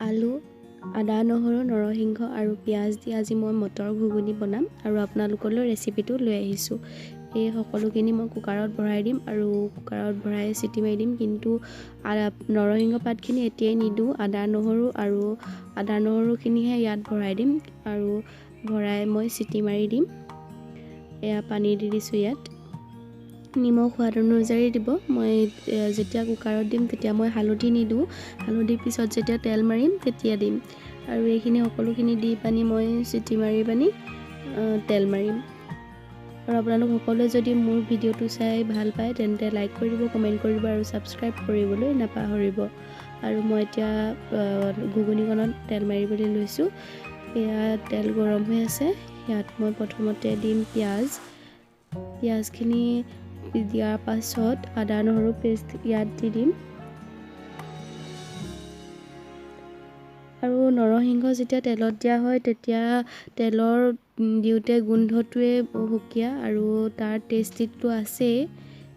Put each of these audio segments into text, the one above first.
আলু, আদা, নহৰু, নৰসিংহ আৰু পিঁয়াজ দি আজি মই মটৰ ঘুগুনি বনাম আৰু আপোনালোকলৈ ৰেচিপিটো লৈ আহিছোঁ। এই সকলোখিনি মই কুকাৰত ভৰাই দিম আৰু কুকাৰত ভৰাই চিটি মাৰি দিম, কিন্তু নৰসিংহ পাতখিনি এতিয়াই নিদিওঁ। আদা নহৰুখিনিহে ইয়াত ভৰাই দিম আৰু ভৰাই মই চিটি মাৰি দিম। এয়া পানী দি দিছোঁ ইয়াত। নিমখ সোৱাদ অনুযায়ী দিব। মই যেতিয়া কুকাৰত দিম তেতিয়া মই হালধি নিদিওঁ। হালধিৰ পিছত যেতিয়া তেল মাৰিম তেতিয়া দিম আৰু এইখিনি সকলোখিনি দি পানি মই চিটি মাৰি পানি তেল মাৰিম। আৰু আপোনালোক সকলোৱে যদি মোৰ ভিডিঅ'টো চাই ভাল পায় তেন্তে লাইক কৰি দিব, কমেণ্ট কৰিব আৰু ছাবস্ক্ৰাইব কৰিবলৈ নাপাহৰিব। আৰু মই এতিয়া ঘুগুনিখনত তেল মাৰিবলৈ লৈছোঁ। এয়া তেল গৰম হৈ আছে। ইয়াত মই প্ৰথমতে দিম পিঁয়াজখিনি দিয়াৰ পাছত আদা নহৰু পেষ্ট ইয়াত দি দিম আৰু নৰসিংহ যেতিয়া তেলত দিয়া হয় তেতিয়া তেলৰ দিওঁতে গোন্ধটোৱে সুকীয়া আৰু তাৰ টেষ্টিটো আছেই।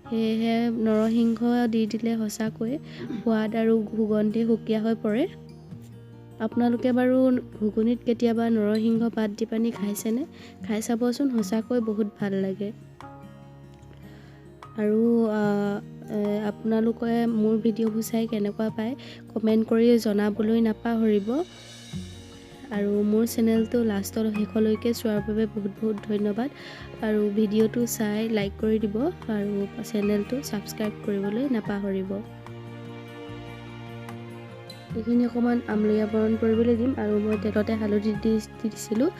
সেয়েহে নৰসিংহ দি দিলে সঁচাকৈ সোৱাদ আৰু সুগন্ধি সুকীয়া হৈ পৰে। আপোনালোকে বাৰু ঘুগুনিত কেতিয়াবা নৰসিংহ পাত দি পানি খাইছেনে? খাই চাবচোন, সঁচাকৈ বহুত ভাল লাগে। আৰু আপোনালোকে মোৰ ভিডিঅ'বোৰ চাই কেনেকুৱা পায় কমেণ্ট কৰি জনাবলৈ নাপাহৰিব। আৰু মোৰ চেনেলটো লাষ্টৰ শেষলৈকে চোৱাৰ বাবে বহুত বহুত ধন্যবাদ। আৰু ভিডিঅ'টো চাই লাইক কৰি দিব আৰু চেনেলটো ছাবস্ক্ৰাইব কৰিবলৈ নাপাহৰিব। এইখিনি অকণমান আমলৰীয়া বৰণ কৰিবলৈ দিম আৰু মই তেলতে হালধি দি দিছিলোঁ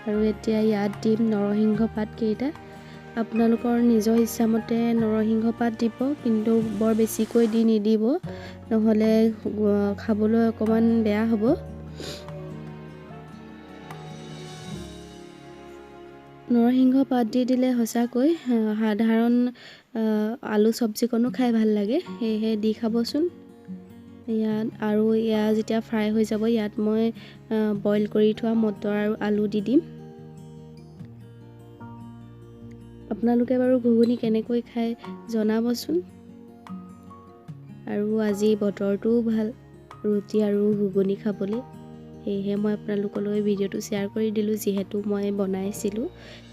আৰু এতিয়া ইয়াত দিম নৰসিংহ পাতকেইটা। আপোনালোকৰ নিজৰ ইচ্ছামতে নৰসিংহ পাত দিব, কিন্তু বৰ বেছিকৈ দি নিদিব, নহ'লে খাবলৈ অকণমান বেয়া হ'ব। নৰসিংহ পাত দি দিলে সঁচাকৈ সাধাৰণ আলু চব্জিকণো খাই ভাল লাগে, সেয়েহে দি খাবচোন। ইয়াত যেতিয়া ফ্ৰাই হৈ যাব ইয়াত মই বইল কৰি থোৱা মটৰ আৰু আলু দি দিম। আপোনালোকে বাৰু ঘুগুনি কেনেকৈ খায় জনাবচোন। আৰু আজি বতৰটোও ভাল ৰুটি আৰু ঘুগুনি খাবলৈ, সেয়েহে মই আপোনালোকলৈ ভিডিঅ'টো শ্বেয়াৰ কৰি দিলোঁ। যিহেতু মই বনাইছিলোঁ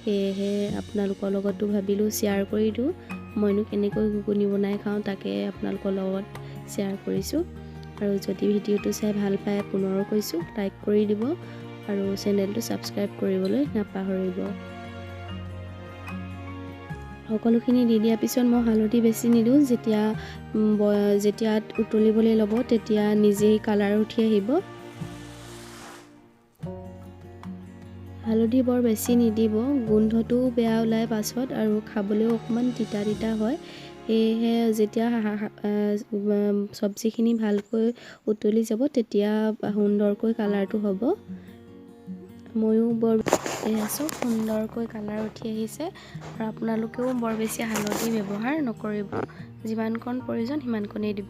সেয়েহে আপোনালোকৰ লগতো ভাবিলোঁ শ্বেয়াৰ কৰি দিওঁ। মইনো কেনেকৈ ঘুগুনি বনাই খাওঁ তাকে আপোনালোকৰ লগত শ্বেয়াৰ কৰিছোঁ। আৰু যদি ভিডিঅ'টো চাই ভাল পায় পুনৰ কৈছোঁ লাইক কৰি দিব আৰু চেনেলটো ছাবস্ক্ৰাইব কৰিবলৈ নাপাহৰিব। সকলোখিনি দি দিয়াৰ পিছত মই হালধি বেছি নিদিওঁ। যেতিয়া উতলিবলৈ ল'ব তেতিয়া নিজেই কালাৰ উঠি আহিব। হালধি বৰ বেছি নিদিব, গোন্ধটোও বেয়া ওলায় পাছত আৰু খাবলৈও অকণমান তিতা তিতা হয়। সেয়েহে যেতিয়া চব্জিখিনি ভালকৈ উতলি যাব তেতিয়া সুন্দৰকৈ কালাৰটো হ'ব। ময়ো বৰ চব সুন্দৰকৈ কালাৰ উঠি আহিছে আৰু আপোনালোকেও বৰ বেছি হালধি ব্যৱহাৰ নকৰিব, যিমানকণ প্ৰয়োজন সিমানকণেই দিব।